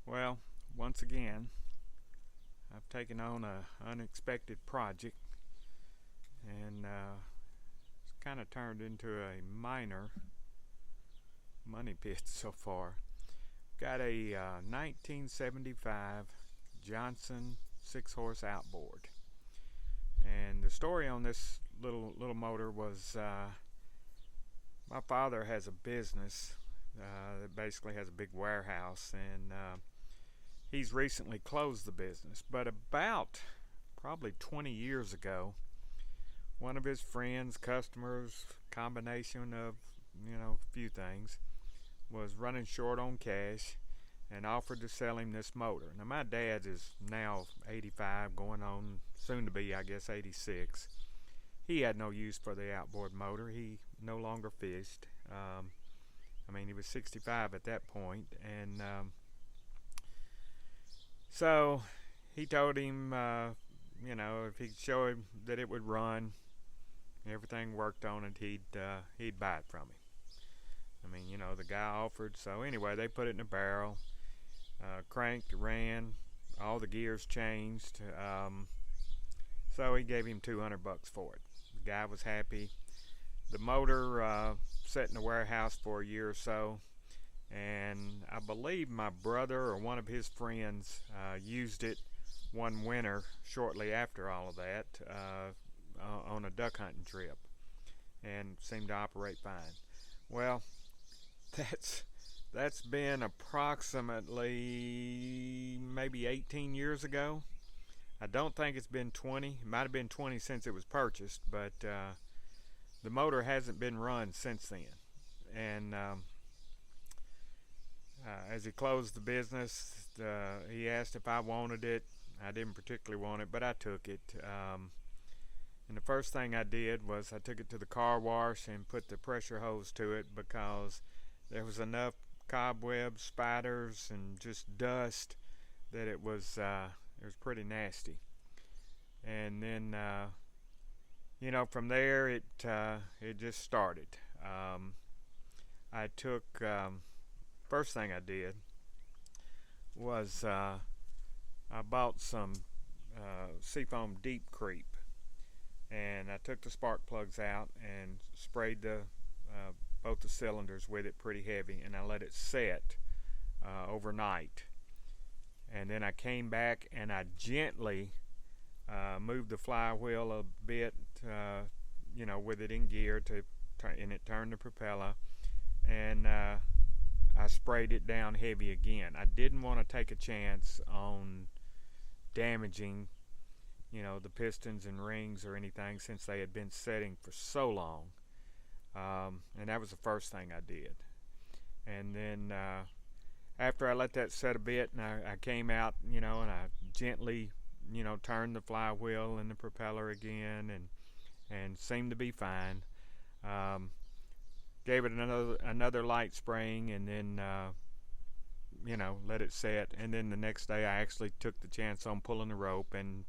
Well, once again, I've taken on a unexpected project, and it's kind of turned into a minor money pit so far. Got a 1975 Johnson 6-horse outboard, and the story on this little motor was my father has a business that basically has a big warehouse, and he's recently closed the business. But about probably 20 years ago, one of his friends, customers, combination of a few things, was running short on cash and offered to sell him this motor. Now my dad is now 85, going on soon to be, I guess, 86. He had no use for the outboard motor. He no longer fished. He was 65 at that point, and so he told him, if he'd show him that it would run, everything worked on it, he'd buy it from him. The guy offered. So anyway, they put it in a barrel, cranked, ran, all the gears changed. So he gave him $200 for it. The guy was happy. The motor sat in the warehouse for a year or so, and I believe my brother or one of his friends used it one winter shortly after all of that on a duck hunting trip, and seemed to operate fine. Well, that's been approximately maybe 18 years ago. I don't think it's been 20. It might have been 20 since it was purchased, but the motor hasn't been run since then. And as he closed the business, he asked if I wanted it. I didn't particularly want it, but I took it. And the first thing I did was I took it to the car wash and put the pressure hose to it, because there was enough cobwebs, spiders, and just dust that it was pretty nasty. And then from there it just started. I took first thing I did was I bought some seafoam deep creep, and I took the spark plugs out and sprayed both the cylinders with it pretty heavy, and I let it set overnight. And then I came back and I gently moved the flywheel a bit, with it in gear and it turned the propeller, and I sprayed it down heavy again. I didn't want to take a chance on damaging the pistons and rings or anything, since they had been setting for so long. And that was the first thing I did. And then after I let that set a bit, and I came out, and I gently turned the flywheel and the propeller again, and seemed to be fine. Gave it another light spraying, and then let it set. And then the next day I actually took the chance on pulling the rope, and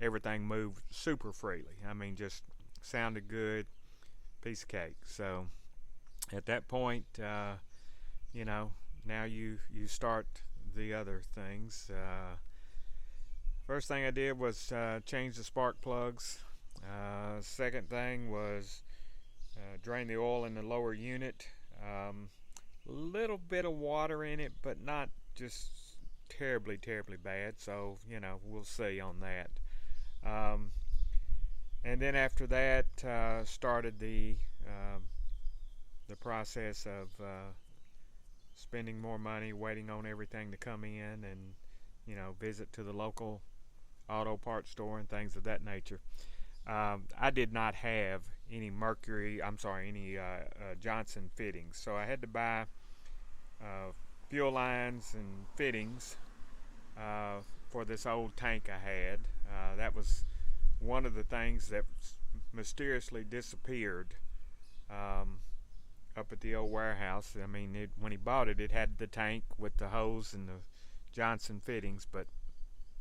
everything moved super freely. Just sounded good, piece of cake. So at that point, now you start the other things. First thing I did was change the spark plugs. Second thing was drain the oil in the lower unit. Little bit of water in it, but not just terribly bad. So we'll see on that. And then after that, started the process of spending more money, waiting on everything to come in, and visit to the local auto parts store and things of that nature. I did not have any Johnson fittings, so I had to buy fuel lines and fittings for this old tank I had. That was one of the things that mysteriously disappeared up at the old warehouse. When he bought it, it had the tank with the hose and the Johnson fittings, but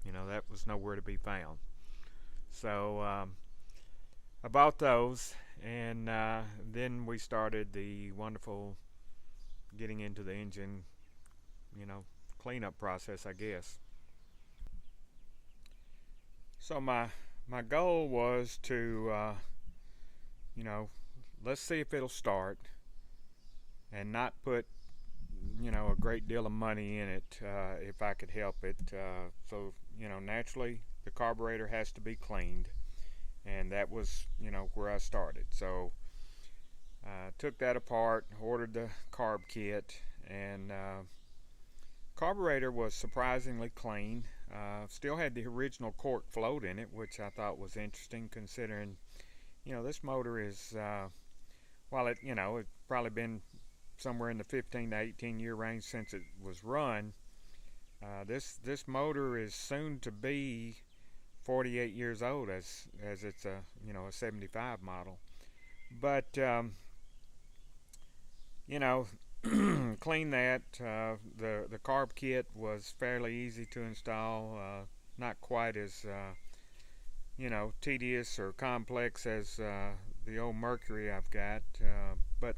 that was nowhere to be found. So I bought those, and then we started the wonderful getting into the engine, cleanup process, I guess. So my goal was to, you know, let's see if it'll start, and not put, a great deal of money in it if I could help it. So, naturally the carburetor has to be cleaned, and that was, where I started. So I took that apart, ordered the carb kit, and carburetor was surprisingly clean. Still had the original cork float in it, which I thought was interesting, considering, this motor is, while it's probably been somewhere in the 15 to 18 year range since it was run. This motor is soon to be 48 years old, as it's a a 75 model. But clean that. The carb kit was fairly easy to install. Not quite as tedious or complex as the old Mercury I've got, but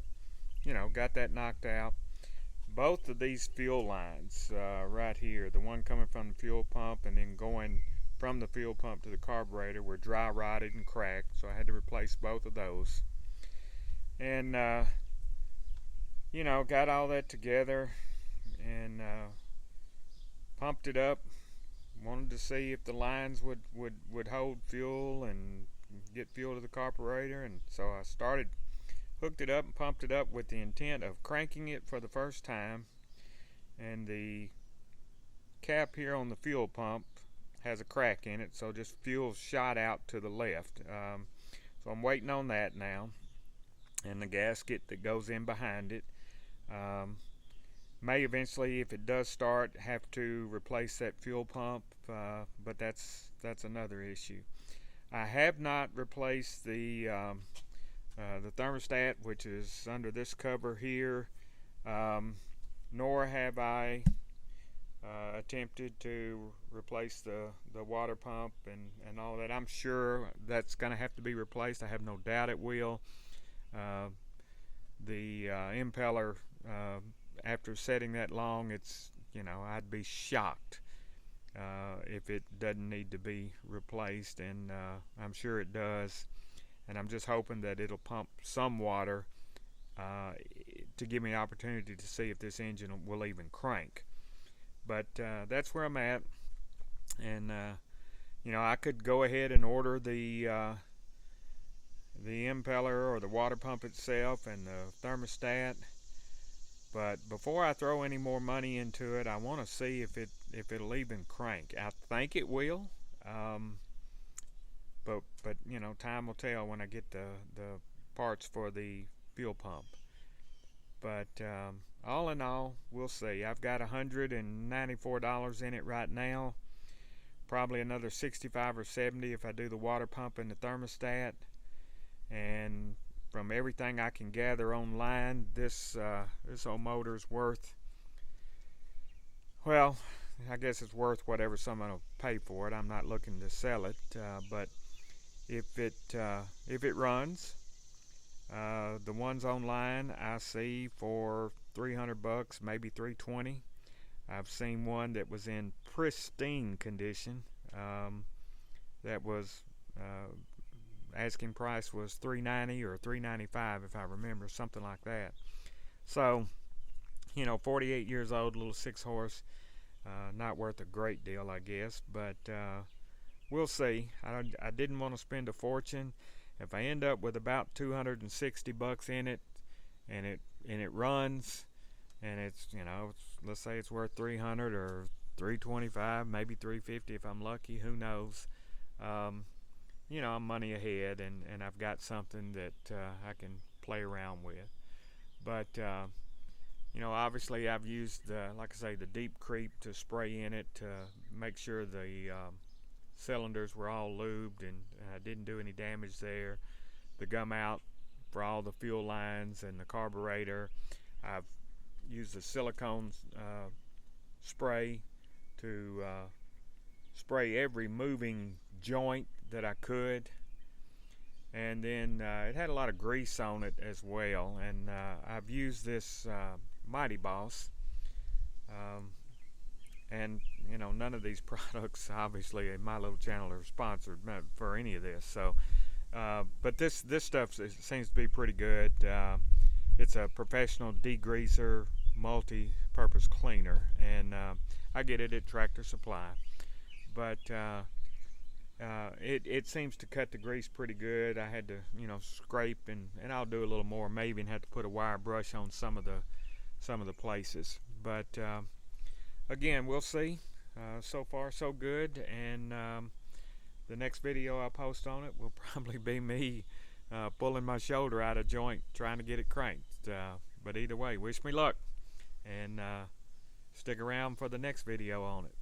got that knocked out. Both of these fuel lines right here, the one coming from the fuel pump and then going from the fuel pump to the carburetor, were dry rotted and cracked, so I had to replace both of those. And got all that together and pumped it up. Wanted to see if the lines would hold fuel and get fuel to the carburetor, and so I hooked it up and pumped it up with the intent of cranking it for the first time. And the cap here on the fuel pump has a crack in it, so just fuel shot out to the left. So I'm waiting on that now, and the gasket that goes in behind it. May eventually, if it does start, have to replace that fuel pump, but that's another issue. I have not replaced the thermostat, which is under this cover here, nor have I attempted to replace the water pump and all that. I'm sure that's going to have to be replaced. I have no doubt it will. The impeller, after setting that long, it's, I'd be shocked if it doesn't need to be replaced, and I'm sure it does. And I'm just hoping that it'll pump some water to give me an opportunity to see if this engine will even crank. But that's where I'm at. And I could go ahead and order the impeller or the water pump itself and the thermostat. But before I throw any more money into it, I want to see if it'll even crank. I think it will. But time will tell when I get the parts for the fuel pump. But all in all, we'll see. I've got $194 in it right now. Probably another $65 or $70 if I do the water pump and the thermostat. And from everything I can gather online, this old motor's worth, well, I guess it's worth whatever someone will pay for it. I'm not looking to sell it, but if it runs, the ones online I see for $300, maybe $320. I've seen one that was in pristine condition. That was asking price was $390 or $395 if I remember, something like that. So 48 years old, little 6-horse, not worth a great deal, I guess, but we'll see. I didn't want to spend a fortune. If I end up with about $260 in it, and it runs, and it's let's say it's worth $300 or $325, maybe $350 if I'm lucky, who knows. I'm money ahead, and I've got something that I can play around with. But obviously I've used like I say, the deep creep to spray in it to make sure the cylinders were all lubed and didn't do any damage there. The gum out for all the fuel lines and the carburetor. I've used the silicone spray to spray every moving joint that I could, and then it had a lot of grease on it as well, and I've used this Mighty Boss And you know, none of these products obviously in my little channel are sponsored for any of this. So but this stuff seems to be pretty good. It's a professional degreaser, multi-purpose cleaner, and I get it at Tractor Supply. But it seems to cut the grease pretty good. I had to, you know, scrape, and I'll do a little more, maybe, and have to put a wire brush on some of the places. But again, we'll see. So far, so good. And the next video I post on it will probably be me pulling my shoulder out of joint trying to get it cranked. But either way, wish me luck, and stick around for the next video on it.